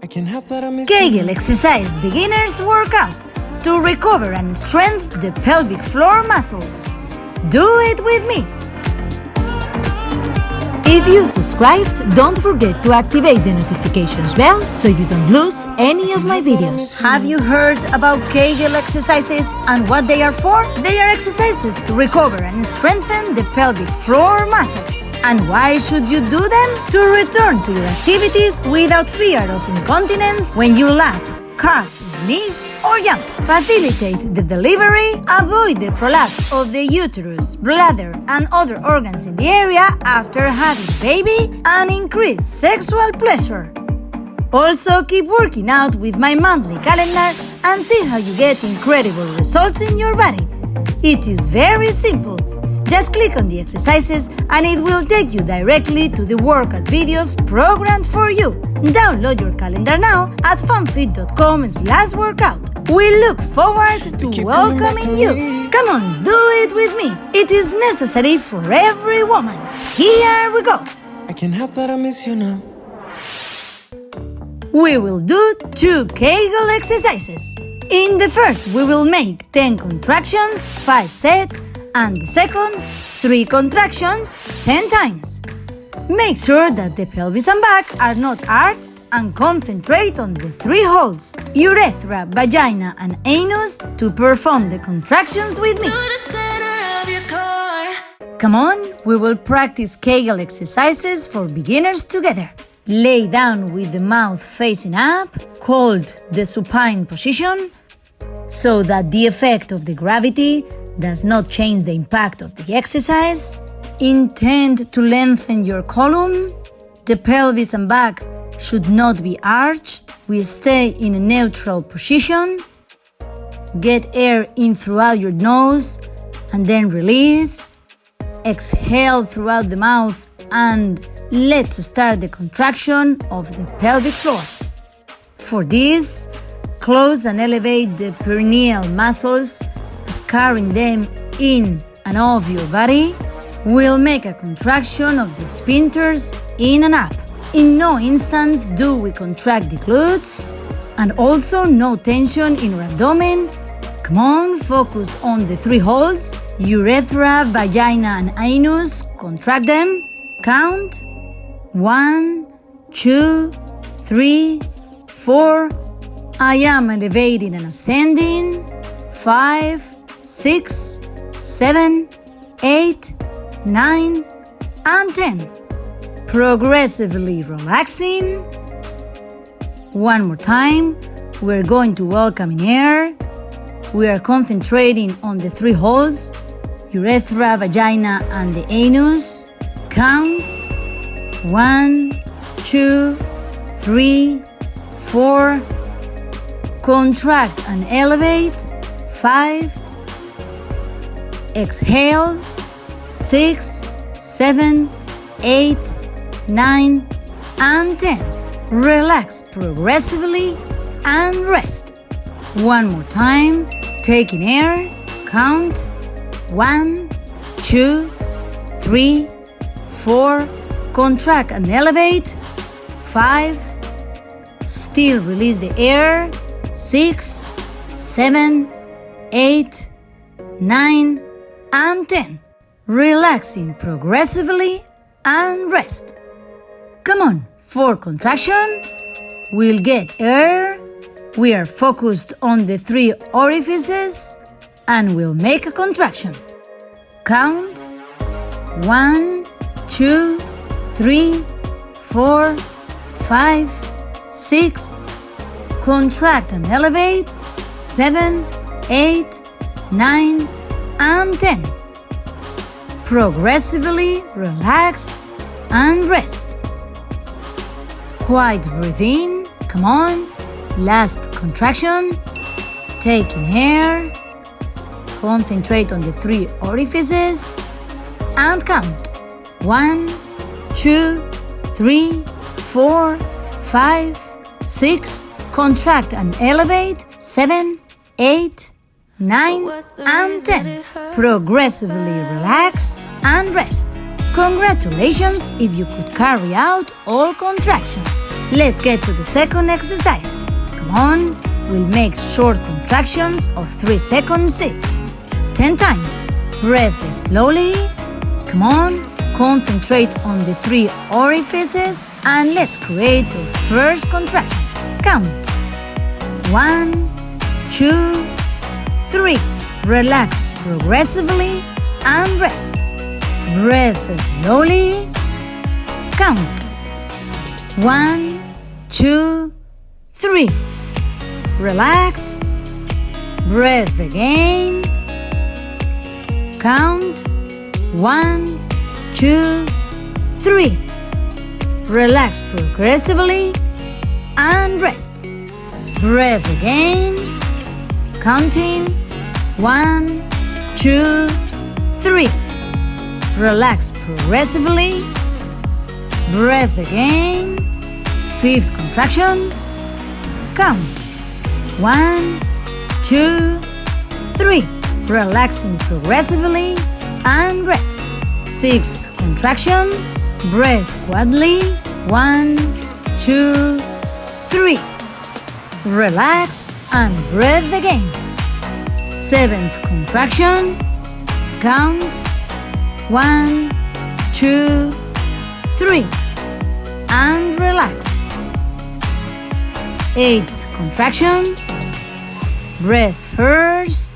Kegel exercise beginners workout to recover and strengthen the pelvic floor muscles. Do it with me! If you subscribed, don't forget to activate the notifications bell so you don't lose any of my videos. Have you heard about Kegel exercises and what they are for? They are exercises to recover and strengthen the pelvic floor muscles. And why should you do them? To return to your activities without fear of incontinence when you laugh, cough, sneeze, or jump. Facilitate the delivery, avoid the prolapse of the uterus, bladder, and other organs in the area after having baby, and increase sexual pleasure. Also, keep working out with my monthly calendar and see how you get incredible results in your body. It is very simple. Just click on the exercises and it will take you directly to the workout videos programmed for you. Download your calendar now at funfit.com/workout. We look forward to welcoming you. Come on, do it with me. It is necessary for every woman. Here we go. I can't help that I miss you now. We will do 2 Kegel exercises. In the first, we will make 10 contractions, 5 sets, and the second, 3 contractions, 10 times. Make sure that the pelvis and back are not arched and concentrate on the 3 holes, urethra, vagina, and anus, to perform the contractions with me. Come on, we will practice Kegel exercises for beginners together. Lay down with the mouth facing up, called the supine position, so that the effect of the gravity does not change the impact of the exercise. Intend to lengthen your column. The pelvis and back should not be arched. We stay in a neutral position. Get air in throughout your nose and then release. Exhale throughout the mouth and let's start the contraction of the pelvic floor. For this, close and elevate the perineal muscles, scarring them in and off your body. We'll make a contraction of the sphincters in and up. In no instance do we contract the glutes, and also no tension in your abdomen. Come on, focus on the 3 holes, urethra, vagina, and anus. Contract them. Count. 1, 2, 3, 4. I am elevating and ascending. 5, 6, 7, 8, 9, and 10. Progressively relaxing. One more time. We're going to welcome in air. We are concentrating on the 3 holes, urethra, vagina, and the anus. Count. 1, 2, 3, 4. Contract and elevate. 5. Exhale. 6, 7, 8, 9, and 10. Relax progressively and rest. One more time. Taking air. Count. 1, 2, 3, 4. Contract and elevate. 5. Still release the air. 6, 7, 8, 9, and 10. Relaxing progressively and rest. Come on, for contraction, we'll get air. We are focused on the 3 orifices and we'll make a contraction. Count. 1, 2, 3, 4, 5, 6. Contract and elevate. 7, 8, 9, and 10. Progressively relax and rest. Quiet breathe in. Come on. Last contraction. Taking air. Concentrate on the 3 orifices and count. 1, 2, 3, 4, 5, 6. Contract and elevate. 7, 8, 9, and 10. Progressively relax and rest. Congratulations if you could carry out all contractions. Let's get to the second exercise. Come on, we'll make short contractions of 3-second sets. 10 times. Breathe slowly. Come on, concentrate on the 3 orifices and let's create our first contraction. Count. 1, 2, 3. Relax progressively and rest. Breathe slowly. Count. 1, 2, 3. Relax. Breathe again. Count. 1, 2, 3. Relax progressively and rest. Breathe again. Counting. 1, 2, 3. Relax progressively. Breathe again. 5th contraction. Count. 1, 2, 3. Relaxing progressively and rest. 6th contraction. Breathe quietly. 1, 2, 3. Relax and breathe again. 7th contraction. Count. 1, 2, 3. And relax. 8th contraction. Breathe first.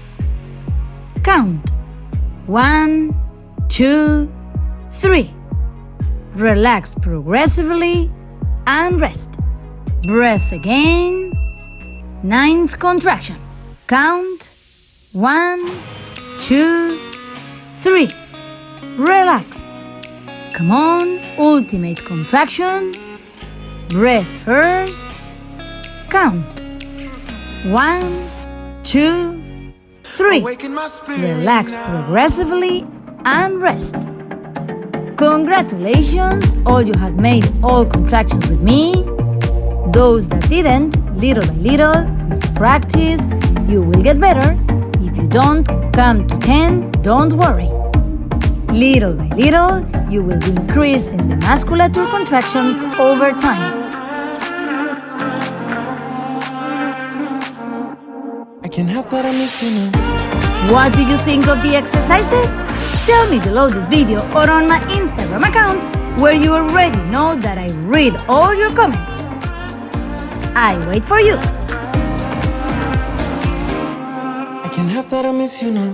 Count. 1, 2, 3. Relax progressively and rest. Breath again. 9th contraction. Count. 1, 2, 3. Relax. Come on, ultimate contraction. Breath first. Count. 1, 2, 3. Relax progressively and rest. Congratulations, all you have made all contractions with me. Those that didn't, little by little, with practice, you will get better. If you don't come to 10, don't worry. Little by little, you will be increasing the musculature contractions over time. I can't help that I miss you now. What do you think of the exercises? Tell me below this video or on my Instagram account, where you already know that I read all your comments. I wait for you. I can't help that I miss you now.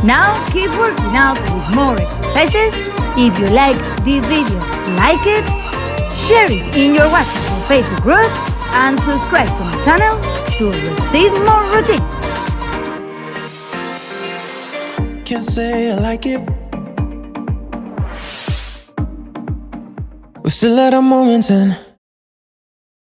Now keep working out with more exercises. If you liked this video, like it, share it in your WhatsApp or Facebook groups, and subscribe to my channel to receive more routines. Can't say I like it. We're still at our moments and